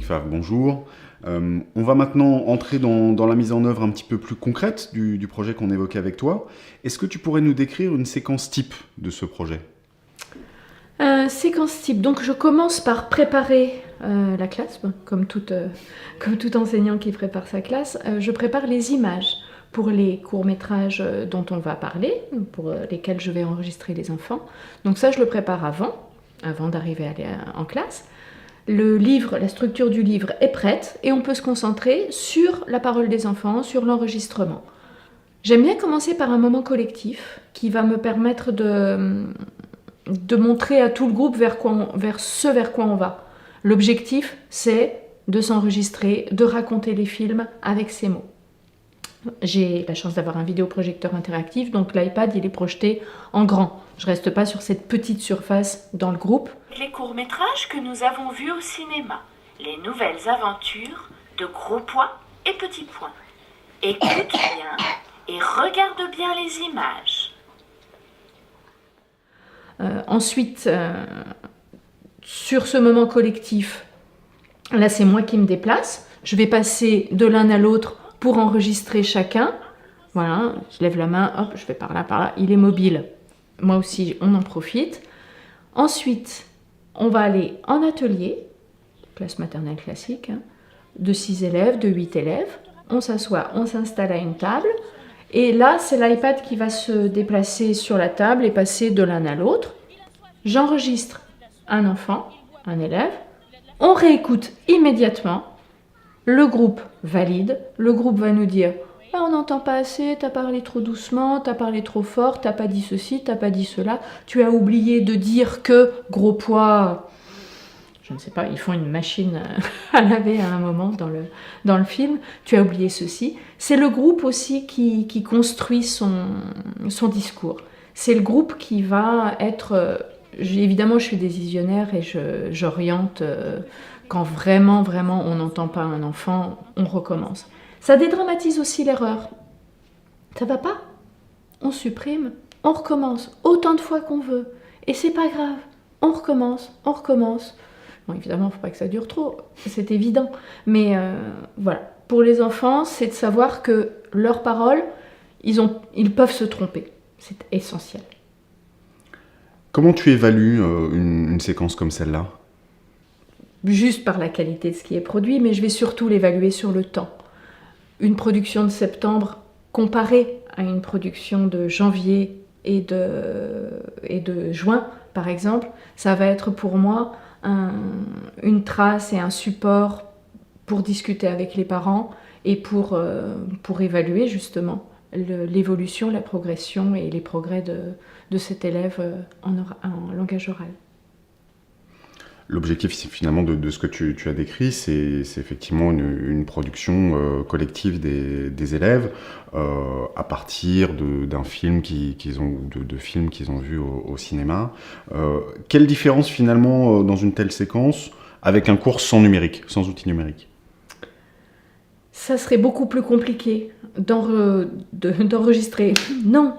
Patrick Favre, bonjour. On va maintenant entrer dans la mise en œuvre un petit peu plus concrète du projet qu'on évoquait avec toi. Est-ce que tu pourrais nous décrire une séquence type de ce projet ? Séquence type, donc je commence par préparer la classe, comme tout enseignant qui prépare sa classe. Je prépare les images pour les courts-métrages dont on va parler, pour lesquels je vais enregistrer les enfants. Donc ça, je le prépare avant d'arriver en classe. Le livre, la structure du livre est prête et on peut se concentrer sur la parole des enfants, sur l'enregistrement. J'aime bien commencer par un moment collectif qui va me permettre de montrer à tout le groupe vers ce vers quoi on va. L'objectif, c'est de s'enregistrer, de raconter les films avec ces mots. J'ai la chance d'avoir un vidéoprojecteur interactif, donc l'iPad, il est projeté en grand. Je reste pas sur cette petite surface dans le groupe. Les courts-métrages que nous avons vus au cinéma, les nouvelles aventures de Gros Pois et Petit Pois. Écoute bien et regarde bien les images. Ensuite, sur ce moment collectif, là c'est moi qui me déplace. Je vais passer de l'un à l'autre pour enregistrer chacun. Voilà, je lève la main, hop, je vais par là, il est mobile. Moi aussi, on en profite. Ensuite, on va aller en atelier, classe maternelle classique, de 6 élèves, de 8 élèves. On s'assoit, on s'installe à une table. Et là, c'est l'iPad qui va se déplacer sur la table et passer de l'un à l'autre. J'enregistre un enfant, un élève. On réécoute immédiatement. Le groupe valide. Le groupe va nous dire « on n'entend pas assez, t'as parlé trop doucement, t'as parlé trop fort, t'as pas dit ceci, t'as pas dit cela. Tu as oublié de dire que Gros Pois... » Je ne sais pas, ils font une machine à laver à un moment dans le film. Tu as oublié ceci. C'est le groupe aussi qui construit son discours. C'est le groupe qui va être... évidemment, je suis décisionnaire et j'oriente. Quand vraiment, on n'entend pas un enfant, on recommence. Ça dédramatise aussi l'erreur. Ça va pas? On supprime, on recommence autant de fois qu'on veut. Et c'est pas grave. On recommence. Bon, évidemment, il ne faut pas que ça dure trop, c'est évident. Mais voilà, pour les enfants, c'est de savoir que leurs paroles, ils peuvent se tromper. C'est essentiel. Comment tu évalues une séquence comme celle-là ? Juste par la qualité de ce qui est produit, mais je vais surtout l'évaluer sur le temps. Une production de septembre comparée à une production de janvier et de juin, par exemple, ça va être pour moi une trace et un support pour discuter avec les parents et pour évaluer justement l'évolution, la progression et les progrès de cet élève en langage oral. L'objectif finalement de ce que tu as décrit, c'est effectivement une production collective des élèves à partir d'un film de films qu'ils ont vus au cinéma. Quelle différence finalement dans une telle séquence avec un cours sans numérique, sans outil numérique ? Ça serait beaucoup plus compliqué d'enregistrer, non,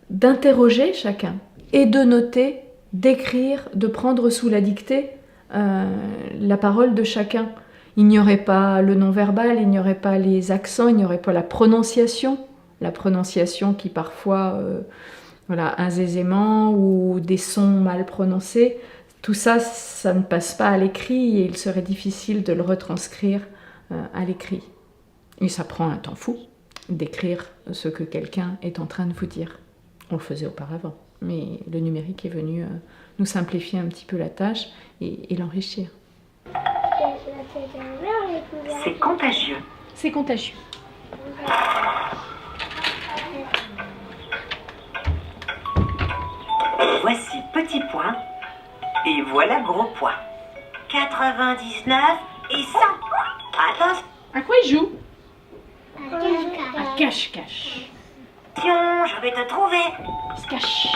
d'interroger chacun et de noter, d'écrire, de prendre sous la dictée la parole de chacun. Il n'y aurait pas le non-verbal, il n'y aurait pas les accents, il n'y aurait pas la prononciation qui parfois un zézément ou des sons mal prononcés. Tout ça, ça ne passe pas à l'écrit et il serait difficile de le retranscrire à l'écrit. Et ça prend un temps fou d'écrire ce que quelqu'un est en train de vous dire. On le faisait auparavant, mais le numérique est venu nous simplifier un petit peu la tâche et l'enrichir. C'est contagieux. C'est contagieux. Voici Petit Pois et voilà Gros Pois. 99 et 100. Attention, À quoi il joue? À cache-cache. je vais te trouver. Il se cache.